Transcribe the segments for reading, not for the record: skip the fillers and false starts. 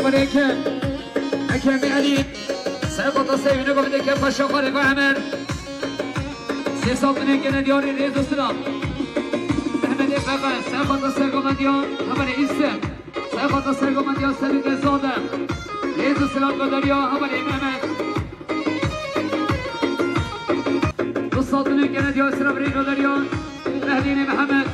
عليكم أكرم علي سرقط سيفنا قبل كيف الشوق عليكم عمل سيصوت من كنا ديوري ريز السلام أحمد فقط سرقط سرقط مديون همال إسم سرقط سرقط مديون سبيت الصادم ريز السلام بدريا همال إمامات الصوت من كنا ديور سلام ريز بدريا مهديني محمد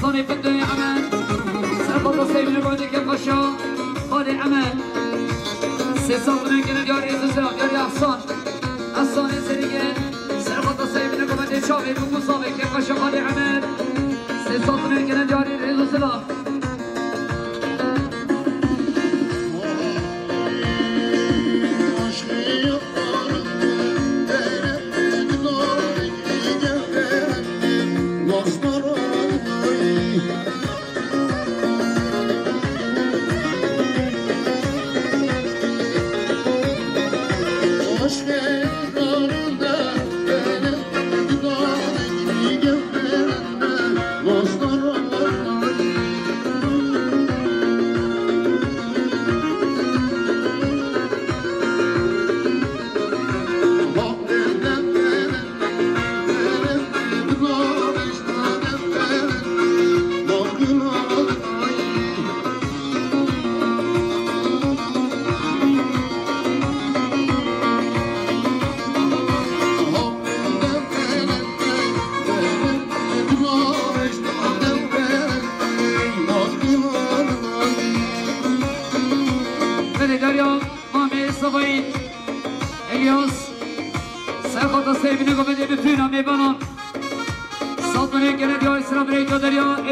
صاني بدو يا عمان سرقط سيبنا قبل كيف خشا خالي عمان سيصاب من كنا ديار إيزو سلام ديار أحسان أحسان سريجين سرقط سيبنا قبل شافي بمصابي كيف خشا خالي عمان سيصاب من كنا ديار إيزو سلام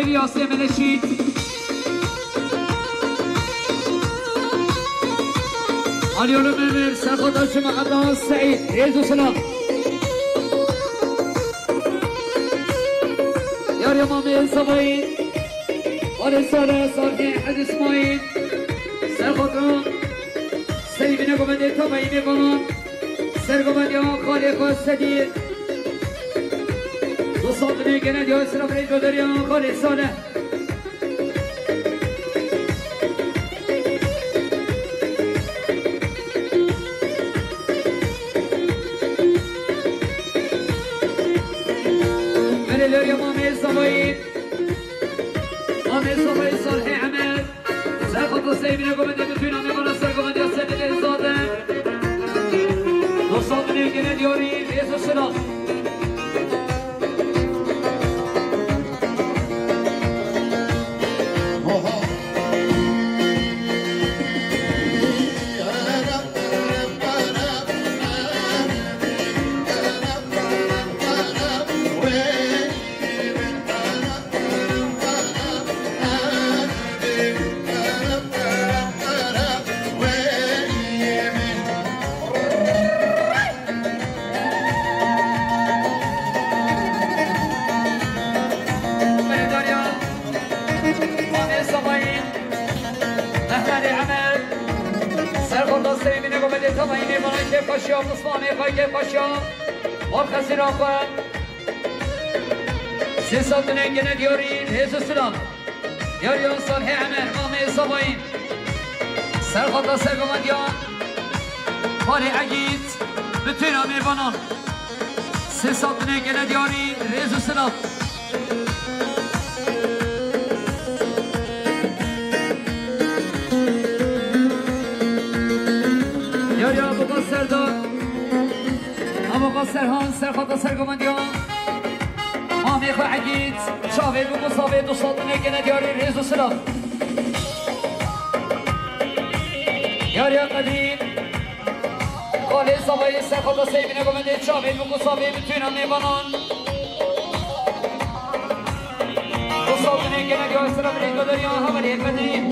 إلياس ملشيد اليوم من سرقط شمع عباس سعيد ريزو سلام يا ريما من صباين ورسالة صالحين حد اسماعيل سرقط سيبنا قمدي طبعي مبنان سرقمد يا خالق السديد وصابني كنا ديو اسرا بريد ودريان خالد صالح من اليوم مامي الصبايد مامي الصبايد صالحي عماد سرقط السيبين قمدي بتوين عمي بنا سرقمد يا سيد الإنصادة وصابني كنا ديوري بيسو السلام Paşa, Osmaniye Kayke Paşa, Orkası Rafa, siz adına gene diyoruz, Jesus Selam, diyor Salih Amer, Mami Sabayin, Serhat'a Sergamadyan, Fari Agit, bütün Amir Banan, siz adına gene diyoruz, Jesus Selam. Ya Baba Serdar, Baba Serhan, Serhat'a Sergamadyan, Mami Agit, Şavet ve Musavet, Usadına gene diyoruz, Jesus Selam. Ya Kadir, Khalid Sabayi, Serhat'a Seybine Gomende, Şavet ve Musavet, bütün Amir Banan, Usadına gene diyoruz, Selam Reyka'dır ya, Havali Ekmedi.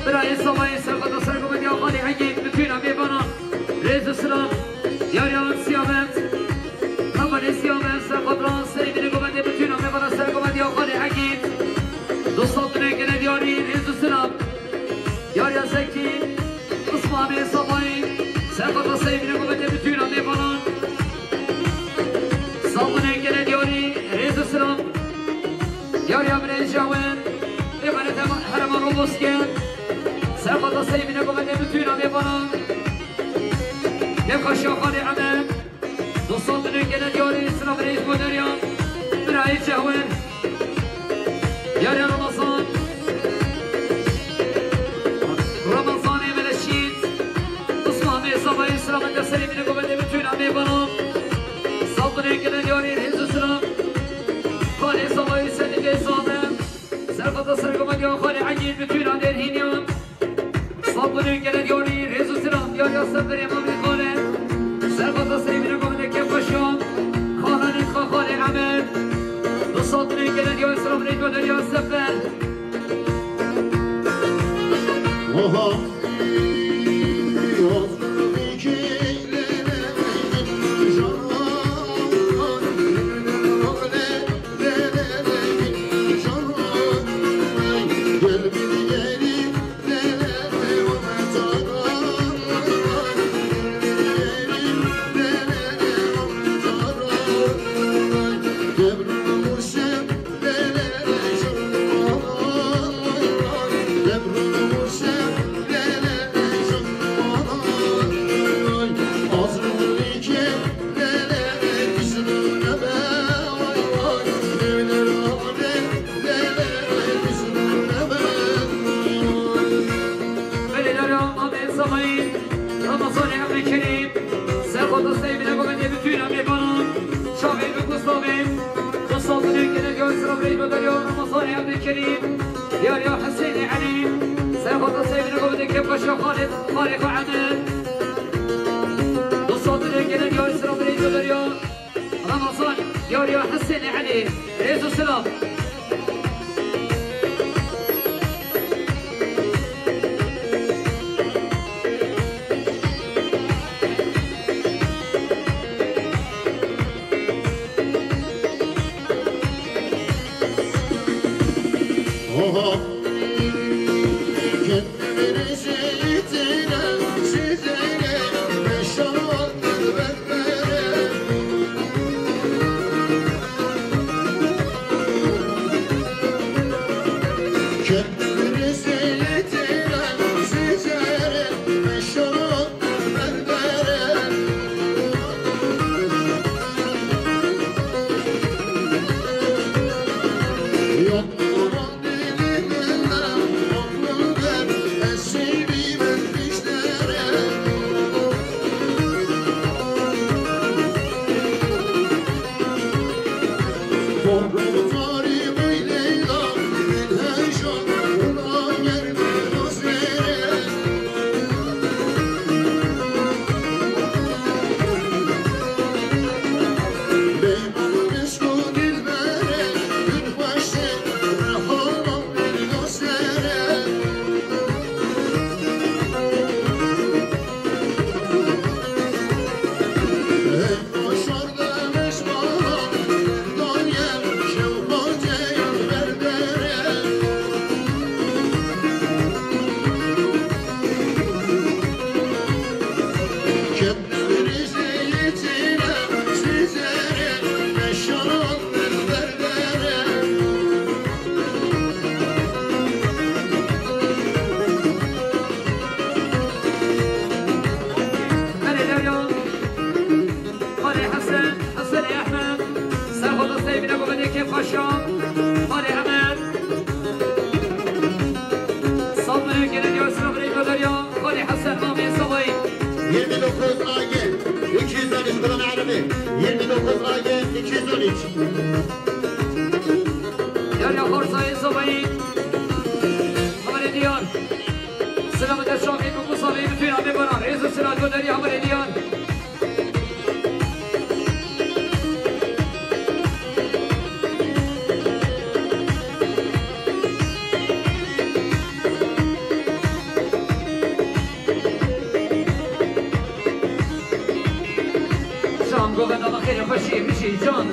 برای سوای سرقت سرگومت یا خالی حقیق بتوینا میبانا ریز السلام یاریان سیامت خبر سیامت سرقت ران سیبین گومت بتوینا میبانا سرگومت یا خالی حقیق دوستان نگنه دیاری ریز السلام یاریان سکی اسمامی سوای سرقت سیبین گومت بتوینا میبانا سامونه گنه دیاری ریز السلام یاریان برای جوان ایمانت هرمان رو بسکن سرقات سیبینه گومده بتوینا میبانم نبخشی خالی عمل دوستان دنگنه دیاری سلام رئیس مدریان برای جوان یاری رمضان رمضانی ملشید اسمامی صبایی سلام انجا سیبینه گومده بتوینا میبانم سال دنگنه دیاری رئیس سلام خالی صبایی سنگه سامم سرقات سرگومده یا خالی عجیل بتوینا دیر هینیان صابونين كلا ديوري ريزو سلام ديوري السفر امام الخالة سرقط سيبنا قمنا كيف بشام خالاني خالي عمل صابونين كلا ديوري سلام ريزو ديوري السفر يا حسين علي سياخد سيبنا قبل كيف بشر خالد خالق وعمل بالصوت الجنة يا اسلام ريز ودريا رمضان يا حسين علي ريز السلام باشی جان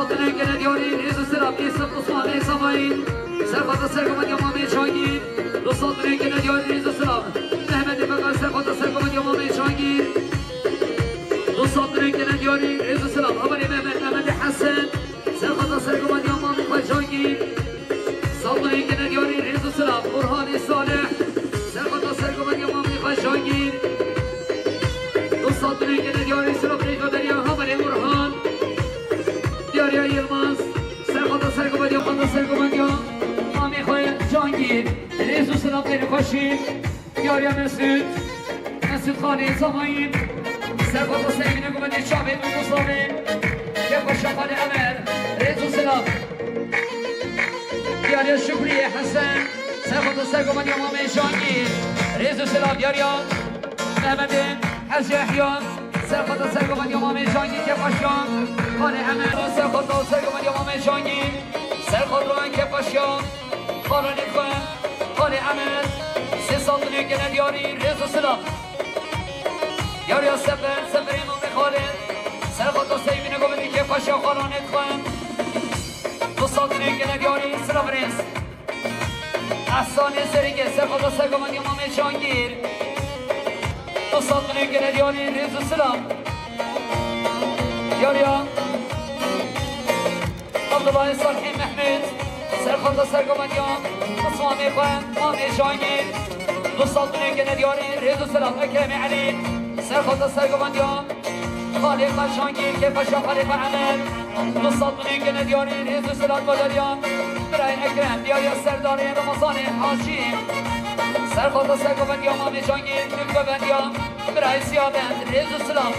ساطنه کنه دیاری ریز و سراب ایسا قصوانه سامایی سرخواد سرگمت یا مامی چانگیر دو ساطنه کنه دیاری ریز و سراب محمد فقر سرخواد سرگمت یا مامی چانگیر دو ساطنه کنه دیاری ریز و سراب اولی محمد حسن سرخواد سرگمت یا مامی چانگیر ساطنه کنه دیاری ریز و سراب برهان صالح سرخواد سرگمت یا مامی چانگیر دو ساطنه کنه دیاری سراب ریز و دریا اولی برهان دیاریا یلماز سرخواد سرگمت یا مامی سرگمت یا مامی جانگیر ریز و سلام بین خوشی دیاریا مسعود خانی زماین سرخواد سیمینه گمدی شابید و مصابی که باشقان امر ریز و سلام دیاریا شکری حسن سرخواد سرگمت یا مامی جانگیر ریز و سلام دیاریا محمد حجی احیان سرخواد سرگمت یا مامی جانگیر که باشقان امر سرخواد سرگمت یا مامی جانگیر سرخواد روان که باشقان خالونی خواهن خالی عمل سه ساطنی کنه دیاری ریز و سلام دیاریا سفر امام خالد سرخواد و سیمینه گمدی که پاشا خالونی خواهن دو ساطنی کنه دیاری سلام ریز احسان سرینگه سرخواد و سرگمت امام جانگیر دو ساطنی کنه دیاری ریز و سلام دیاریا عبدالله صالحی محمد سرخواد سرگمت یا مصوامی خواه مامی جانگیر دو ساطنه کنه دیاری ریز و سلام اکرم علی سرخواد سرگمت یا خالق جانگیر که پشا خالق عمل دو ساطنه کنه دیاری ریز و سلام بادریا برای اکرم دیاریا سرداری رمضان حاجی سرخواد سرگمت یا مامی جانگیر نکو بندیا برای سیابند ریز و سلام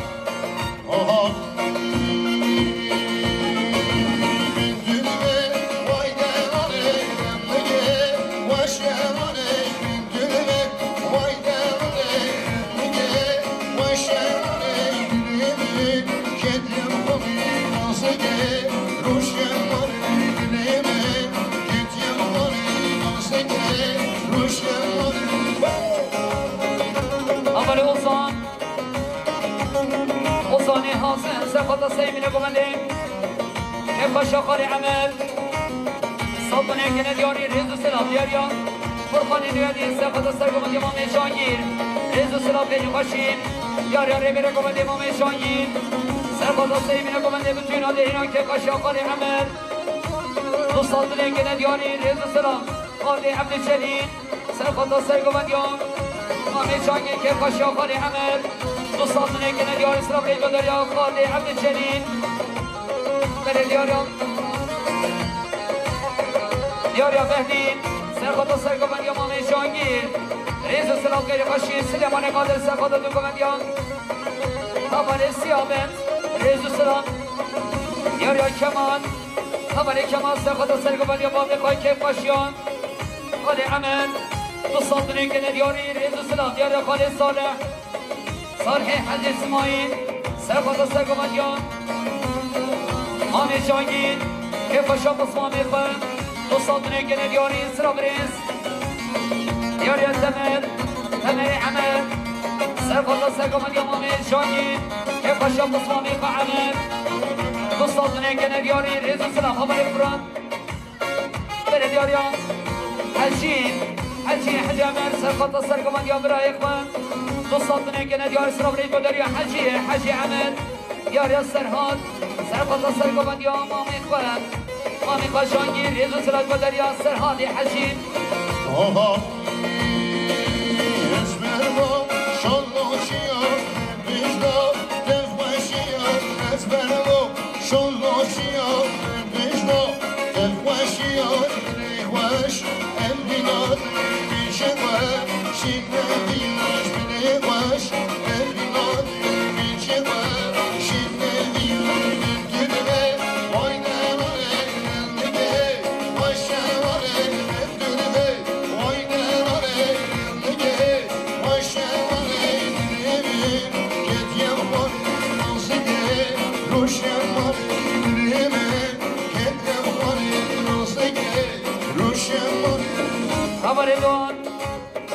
اول اوزانی حاصل سرخواد سیمینه گمنده که باشا خالی عمل ساطنه کنه دیاری ریز و سلام دیاریا فرخانی دیاری سرخواد سرگمت امام جانگیر ریز و سلام بین خوشیم دیاریا ریبیر گمنده امام جانگیر سرخواد سیمینه گمنده بتوین آده اینا که باشا خالی عمل دو ساطنه کنه دیاری ریز و سلام خالی عبد جلیل سرخواد سرگمت امام جانگیر که باشا خالی عمل دو ساطنه کنه دیاری سلام ریز و دریا خالی عبد جلیل بره دیاریا دیاریا مهدی سرخواد سرگمت یا مامی جانگیر ریز و سلام غیر خوشی سلیمان قادر سرخواد دو گمندیان خبر سیابند ریز و سلام دیاریا کمان خبر کمان سرخواد سرگمت یا مامی خواه کیف خوشیان خالی عمل دو ساطنه کنه دیاری ریز و سلام دیاریا خالی صالح حج اسماعیل سرخواد سرگمت یا مامی جانگیر که خوشا بسمامی خواه دو ساطنه کنه دیاری سلام ریز دیاریا تمر عمل سرخواد سرگمت یا مامی جانگیر که خوشا بسمامی خواه عمل دو ساطنه کنه دیاری ریز و سلام خبر فران بره دیاریا حجی عمل سرخواد سرگمت یا برای خواه دو ساطنه کنه دیاری سلام ریز با دریا حجی عمل دیاریا سرخواد سرگمت یا مامی خواه مامی خواه جانگیر ریز و سلام با دریا سرحادی حجی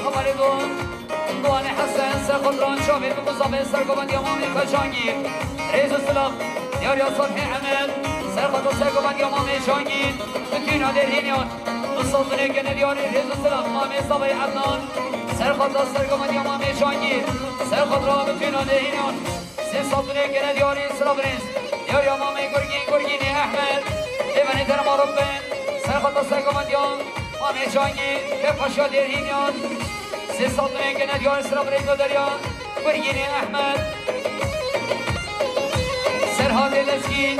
خبردون دوان حسن سرخدران شامل به مصابه سرگمت یا مامی خواه جانگیر ریز و سلام دیاریا صالح عمل سرخط و سرگوبند یا مامه شانگین بتوینا در هینیان مصطفی گنه دیاری رز و سلام مامه صبای عدنان سرخط و سرگوبند یا مامه شانگین سرخط را بتوینا در هینیان مصطفی گنه دیاری سلام رز دیاری یا مامه گرگین احمد ببنی در ما ربن سرخط و سرگوبند یا مامه شانگین که پاشا در هینیان مصطفی گنه دیاری سلام رز و دریان گرگین احمد سرحاد لسکین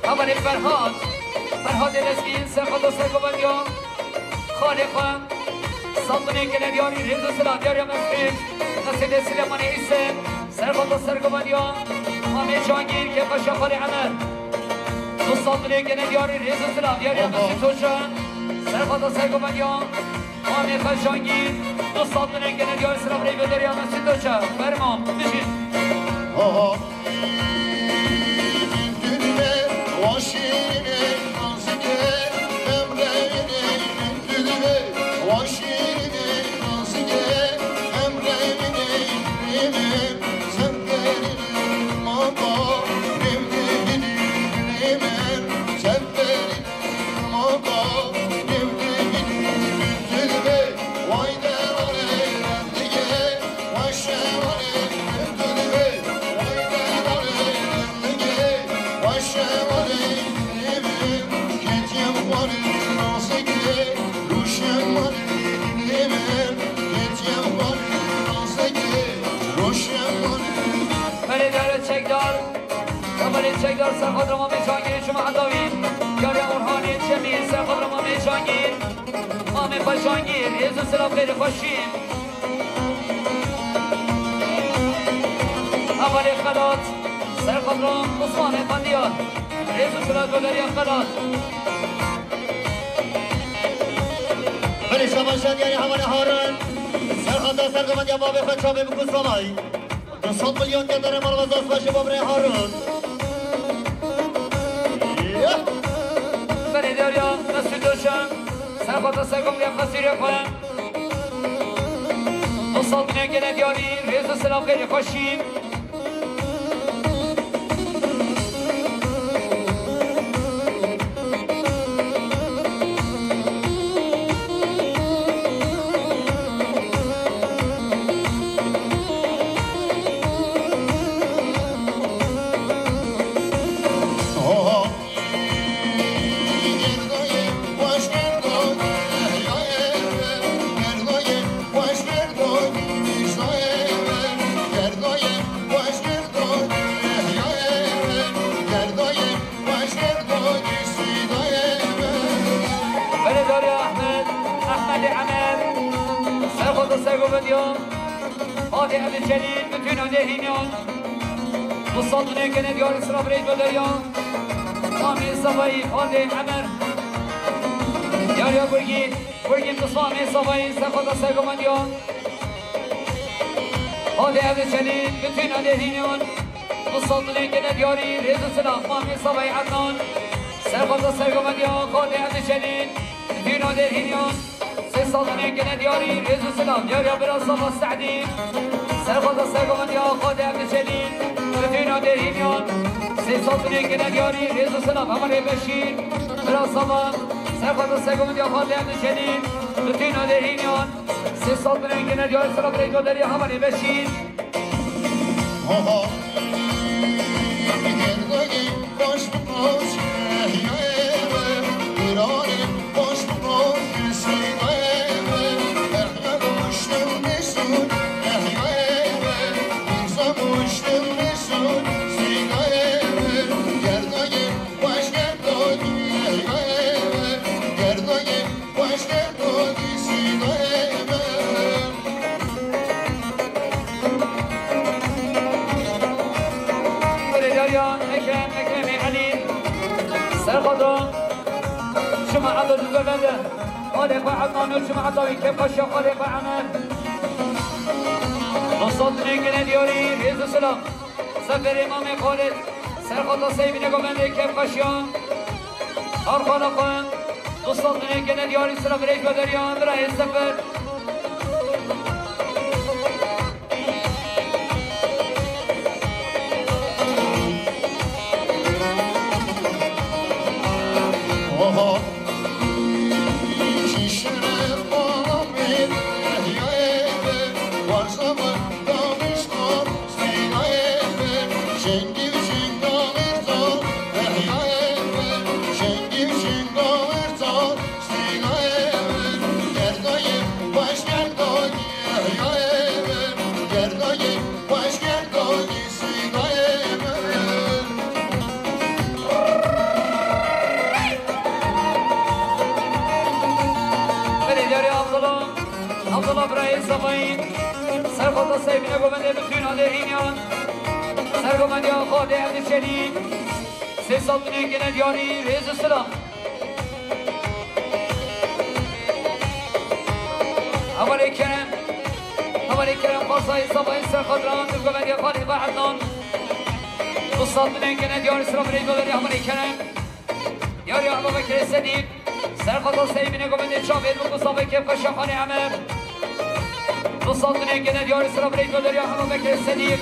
اول فرهاد لسکین سرخط و سرگوبندیا خالقا سلطنه گندیاری رز و سلام دیاری مسعود نسید سلیمان عیسی سرخط و سرگوبندیا حامد جانگیر که پاشا خال عمر دو سلطنه گندیاری رز و سلام دیاری مسعود توشان سرخط و سرگوبندیا حامد خشانگیر دو سلطنه گندیاری سلام ریبه دیاری مسعود توشان برمام بشید واشيني نازكي امريني دلبي واشيني نازكي امريني ريمن سبريني ماما ريمني ريمن سبريني ماما ريمني دلبي وايدا راني رمدي واشواني دلبي وايدا راني رمدي واشواني چکدار سرخود رما میشانگیر شما حضاوی یاری اورهانی چمین سرخود رما میشانگیر مامه خوشانگیر یزو سلام خیلی خوشیم اولی خلات سرخود رام عثمان فندیان یزو سلام گلاری خلات ولی شما شد یعنی حوالی هارن سرخود سرگمند یا بابی خود شابه بکن سامای 200 میلیون که داره مالوازاز باشه بابره هارون بله داریا مسعود دوشم سرخط سرگم لیم خسیری کنم مصطفی گنه دیاری رز و سلام خیلی خوشیم آده عبد جلیل بتون آده هینیان مصطفی گنه دیار اسراف رید بدریان مامی صفایی آده عمر یاریا برگین مصطفی صفایی سرخوضا سرگمندیان آده عبد جلیل بتون آده هینیان مصطفی گنه دیاری رز سلام مامی صفایی عدنان سرخوضا سرگمندیان آده عبد جلیل بتون آده هینیان سلطنه گنه دیاری رز و سلام دیاری برا صفا سعدی سرخوض سرگمند یا خاده عبد جلیل بتوینا در هینیان سلطنه گنه دیاری رز و سلام همانه بشیر برا صفا سرخوض سرگمند یا خاده عبد جلیل بتوینا در هینیان سلطنه گنه دیاری سلام ریدو داری همانه بشیر شما عدد البلدة خالق وعدنان شما عدوي كيف خشى خالق وعمل مصطفى گنه دیاری رز و سلام سفر امام خالد سرخط سیبین گمنده كيف خشى هر خالقان مصطفى گنه دیاری سلام ریج بدریان برای سفر عبدالله برای زباین سرخوضا سیبینه گومنده بطوین آدهینیان سرگومندی آخواده عبد شدید 3 سال دنیا گنه دیاری ریز سلام اولی کرم خاصای زباین سرخوضران گومندی آخواده با عدنان 2 سال دنیا گنه دیاری سلام ریز دولاری اولی کرم دیاری ابو بکر صدیق سرخوضا سیبینه گومنده چاوید و مصابه کف شاخانه عمر 2 سال دنیا گنه دیاری سلام ریز دولاری ابو بکر صدیق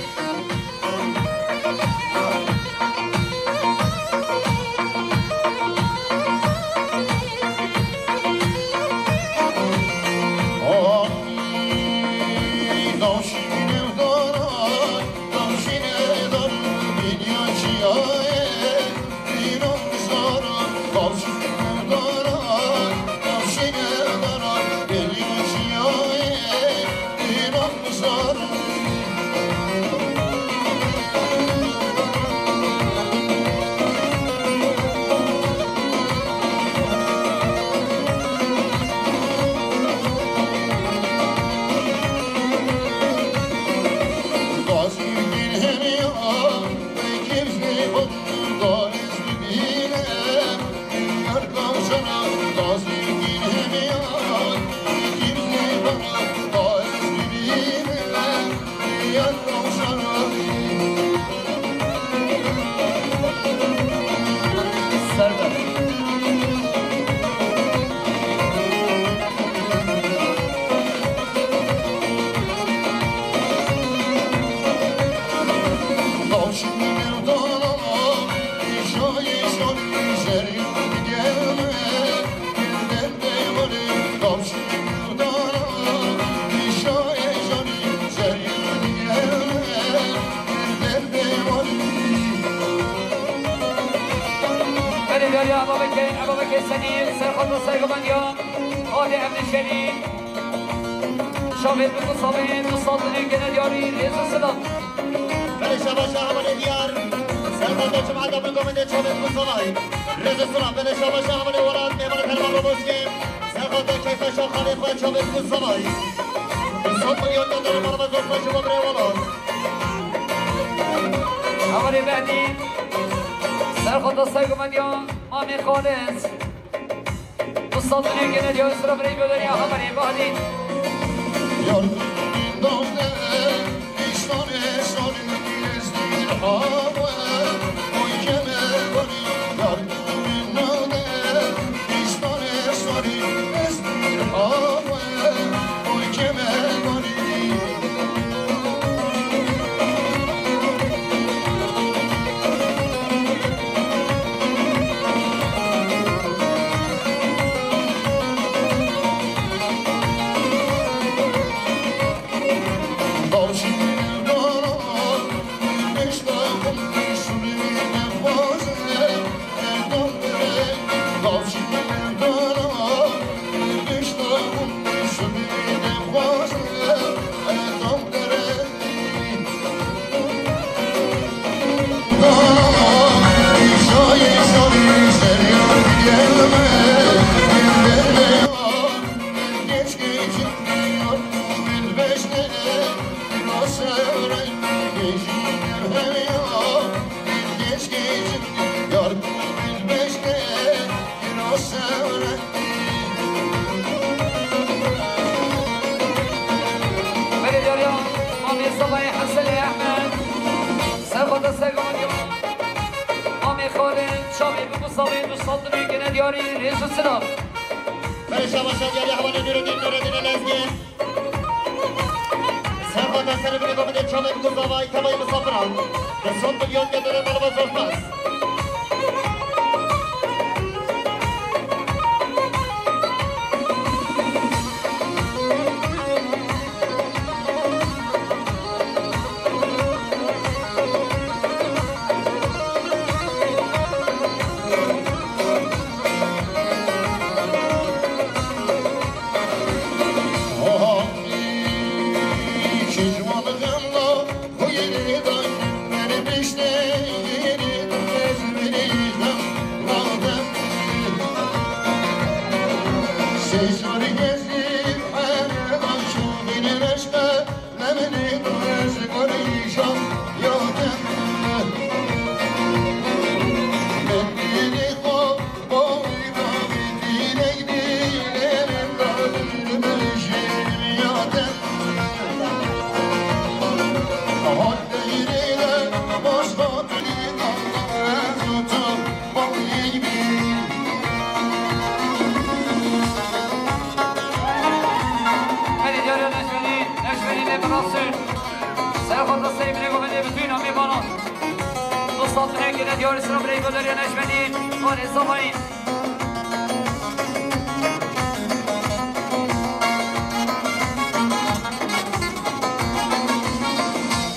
ابو بکر صدیق سرخوض سرگومندیان آل عبد شدید شاهد به مصابه 2 سال دنیا گنه دیاری ریز سلام بله شباش احمد دیار سرخوض جماعت ابو گومنده شاهد مصابه ریز سلام بله شباش احمد ولاد میمان کلمان رو بسکیم سرخوض کیف شاخانه خواهد شاهد مصابه 2 سال میلیون دلار مال وزن خواهد شما بره ولاد اولی بعدی سرخوض سرگومندیان مامی خالص 2 سال دنیا گنه دیاری سلام ریز دولاری احمد بادی صوتنا كده ديار اسلام ريكو داريا نجمدين قال الصباين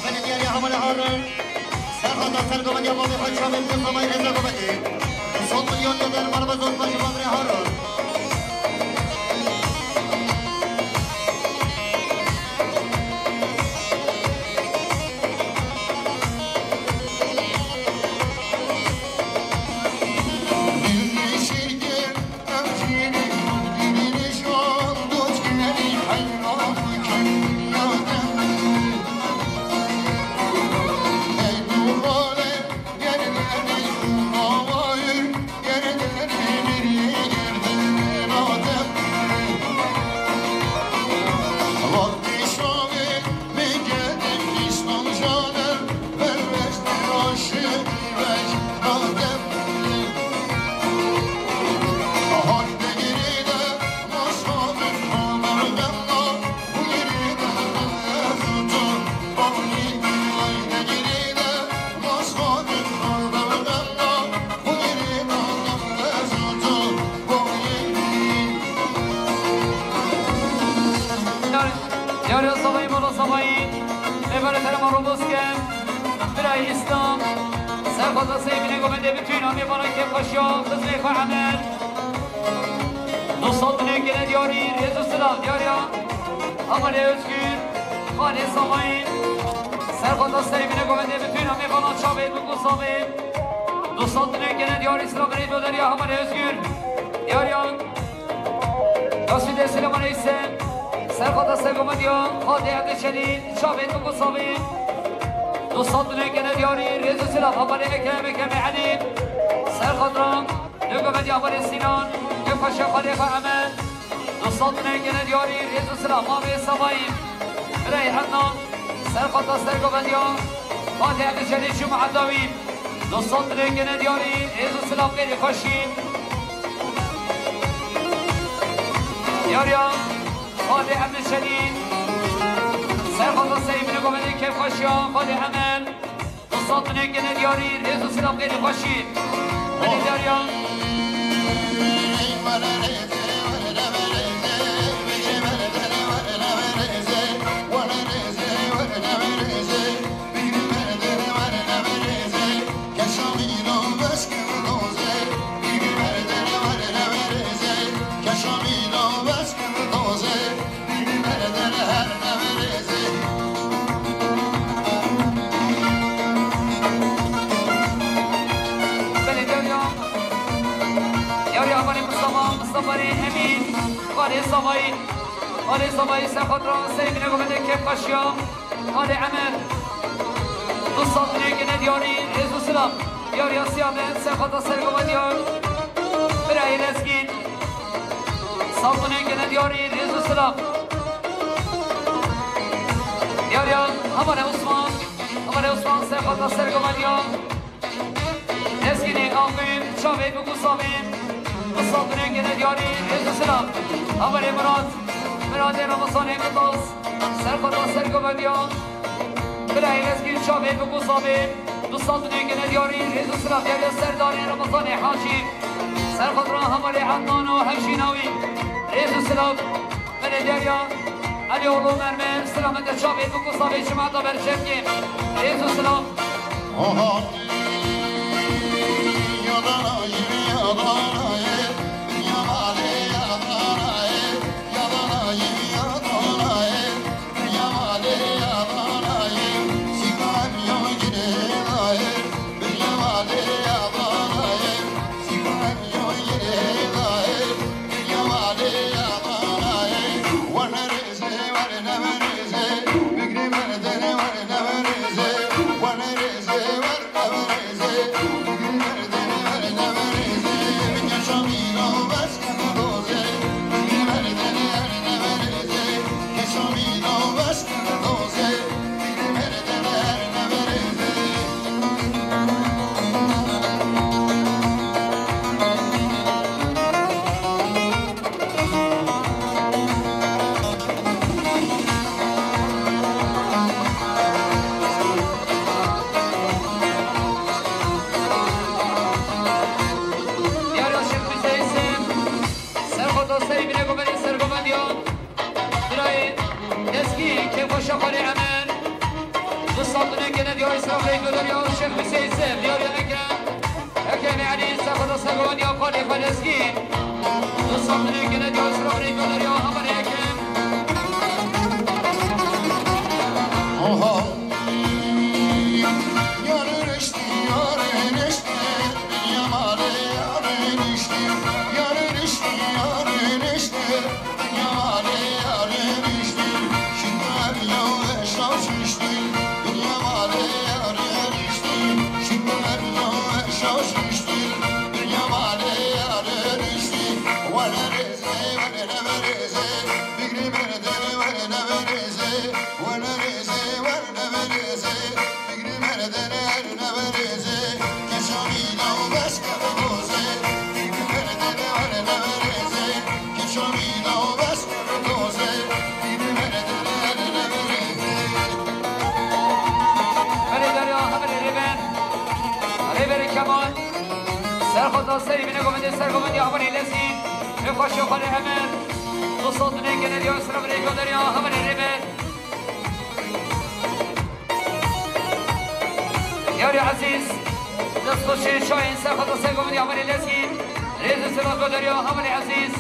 من ديار يا عمر هارون سرخطة سرقو من يبومي خدشا من قصة رزقو بدي صوت مليون دولار مربزون باشي عمر هارون يا صباي مرة صباي افرت انا مرة بوسكم براي اسلام سرخط سيبني قوم دي بتوين همي بركة خشيا خزني خعمل نصدني كده دياري ريزو سلام دياريا عمل يوزكير خالي صباي سرخط سيبني قوم دي بتوين همي بركة شابيد بكو صابيد نصدني كده دياري اسلام ريزو داريا عمل يوزكير دياريا تصفيد سلام عليسان سرخط سيقوم ديان خاطي عقل شديد شابيد بكو صابيد نصدنا كنا دياري ريزو سلاف أبالي مكامي عليم سرخط رام نقوم دي أبالي سنان يفش خليفة أمان نصدنا كنا دياري ريزو سلاف مامي صبايم راي حدنا سرخط سيقوم ديان خاطي عقل شديد شو مع الدويم نصدنا كنا دياري ريزو سلاف غير خشين دياريا خاطي عقل شديد سرخط السيب نقوم دي كيف خشيان خالي عمل نصدنا كنا دياري ريزو سلاف غير خشين بني دياريا مصطفى امين قال صباي قال صباي سرخط راسي من قوم كيف خشيا قال عمل نصدنا كنا دياري ريزو سلام ديار يا سيامن سرخط سرقوم ديار براي لسكين صدنا كنا دياري ريزو سلام ديار يا عمر عثمان سرخط سرقوم ديار لسكيني آقيم شابيد بكو صابين الصدر كده دياري ريزو سلام أول مراد رمضان قطاس سرخط سرقو بديان بلاي لسكين شابه بكو صابه الصدر كده دياري ريزو سلام دياري سردار رمضان حاجي سرخط همالي عدنان و همشيناوي ريزو سلام من دياريا علي اولو مرمن سلامت شابه بكو صابه جماعة برشفكي ريزو سلام خالی امن دوستان که ندیار اسلام ریگو داریا شیخ حسین سیف دیاری نکن اکیمی علی سفر سگوان یا خالی فلسطین دوستان که ندیار اسلام ریگو داریا همه اکیم سرخوضا سری بینه گمنده سرگمندی آبانی لسین بخوشی خالی همه دوستان نگه ندیا اسلام ریگو داریا همه ریبه یاری عزیز دستوشی شاین سرخوضا سرگمندی آبانی لسین ریز سلام داریا همه عزیز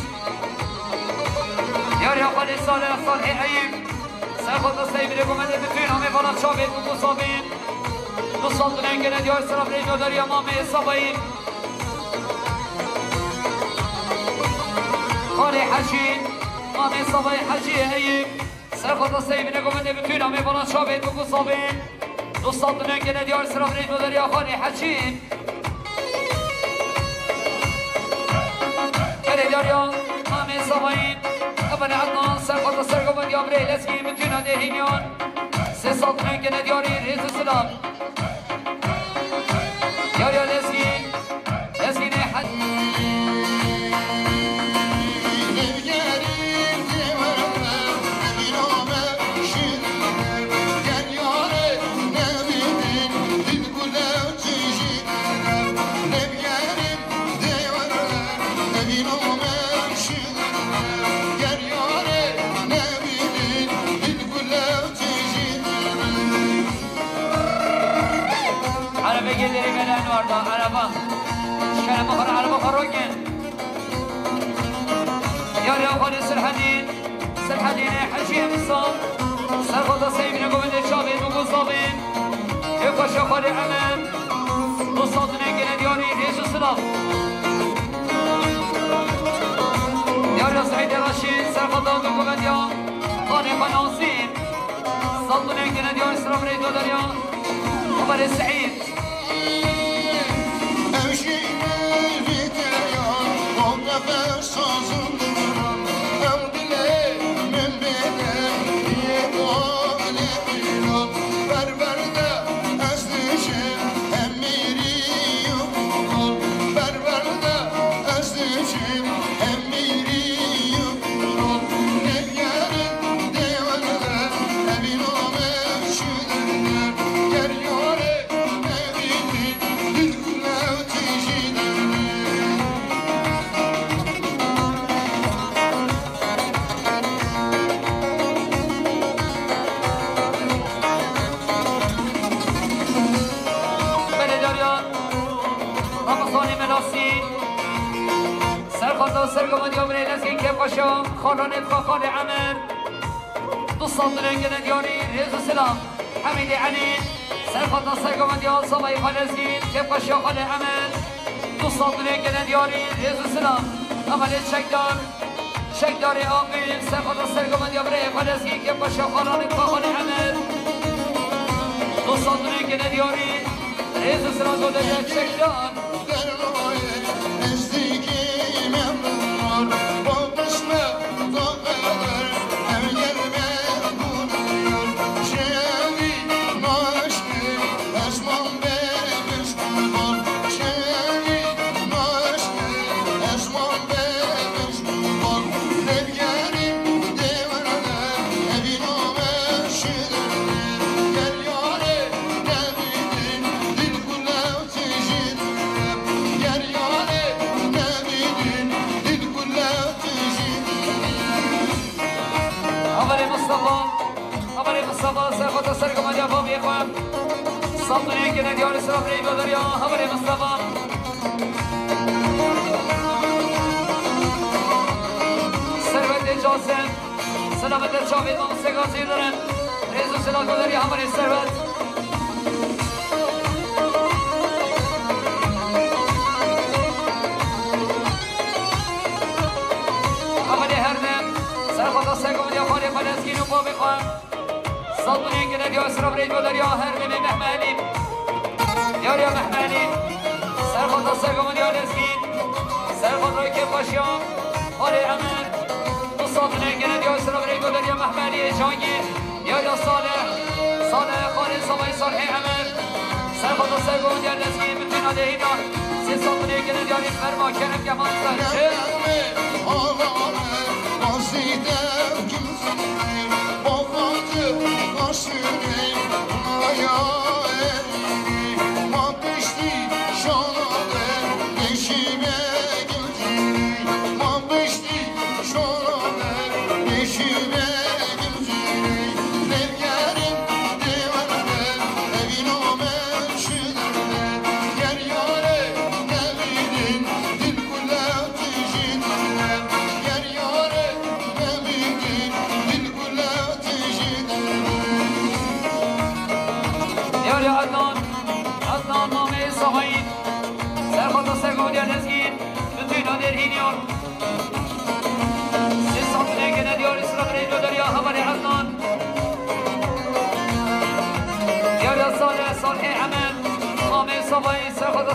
یاری خالی سال ایب سرخوضا سری بینه گمنده بتوین همه فالات شابید و مصابین دوستان نگه ندیا اسلام ریگو داریا مامه صاباییم خالی حجین آمین صبای حجی هییم سرخوضا سیبینه گمنده بتوین آمین بلان شابید بگو صابین دوستان دنگه ندیار سرام ریج مداری خالی حجین بله داریا آمین صبایین ابن عدنان سرخوضا سرگمندی آمره لسکی بتوین آده هیمیان سه سال دنگه ندیاری ریز سلام داریا لسکی نه حجین گلری ملان واردا عربا شکر مخور عربا خروجن یاری آخوانی سرحدین حجی امسان سرخوضا سیبین گومنده شابین بگو صابین یکوش آخوانی عمل دوستان نگه ندیاری ریز و سلام یاری سعید راشید سرخوضا گومنده خانی خاناسین سلطان نگه ندیاری سلام ریز و دریا عمر سعید سرگمندی آمره لسکین که پاشا خالانت خال عمر دوستان دنگه ندیاری ریز و سلام حمید علی سرخوضا سرگمندی ها صبای فلسطین که پاشا خال عمر دوستان دنگه ندیاری ریز و سلام عملت شکدار آقیم سرخوضا سرگمندی آمره فلسطین که پاشا خالانت خال عمر دوستان دنگه ندیاری ریز و سلام دوده شکدار مصطفى ساخد السرقة من يابا بيخوام صدني كده ديار اسراف ريب ودريا همري مصطفى ثروت جاسم سلامت شاوید ما مستقاسی دارم ريزو سلاك ودريا همري ثروت همري هردم سرخواد السرقة من يابا فلسطين و بابي خوام صدني كده ديار اسراف ريب ودريا هرمي محمالي يا محمالي سرخواد السرقة من يابا فلسطين سرخواد روي كيف باشيام آره امن مصادنه گرد یا اسراب ریگو در یا محملی جانگیر یا صالح خانه صبای صالح امن سرخواد سرگون یا نزگی بتون آده اینا سی صادنه گرد یا ریز فرما کرم گمان سر چه؟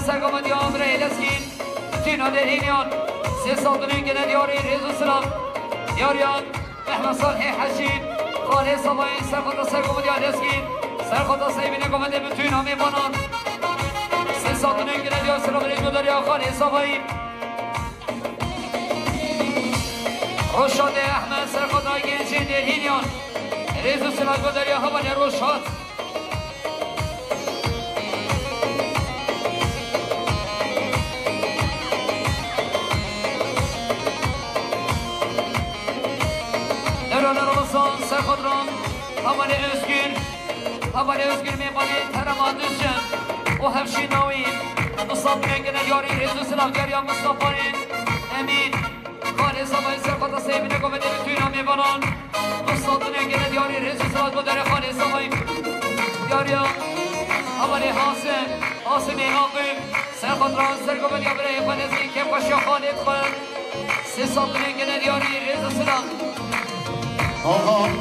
سرگم دیام ریلسکین تینا درینیان سی صادنین که ندیاری ریزو سلام یاریان محمد صالح حشیم خاله صبایی سرخواد سرگم دیام ریلسکین سرخواد سیبین گمده بتوین همی بانان سی صادنین که ندیار سلام ریزو دریا خاله صبایی روشاد احمد سرخواد آگینشین درینیان ریزو سلام دریا همان روشاد سرخودران همان özgür میمانی ترمان دوشن و هفشی نوین مصاب نگنه یاری رزو سلاف جاریا مصطفی امین خاله صبای سرخود سیبینه گمه دیل توینا میبانان مصاب نگنه یاری رزو سلاف بدر خاله صبای جاریا همان حاسم آقیم سرخودران سرگمه دیا بره فنزی که پاشا خاله خود سی صاب نگنه یاری رزو سلاف Oh,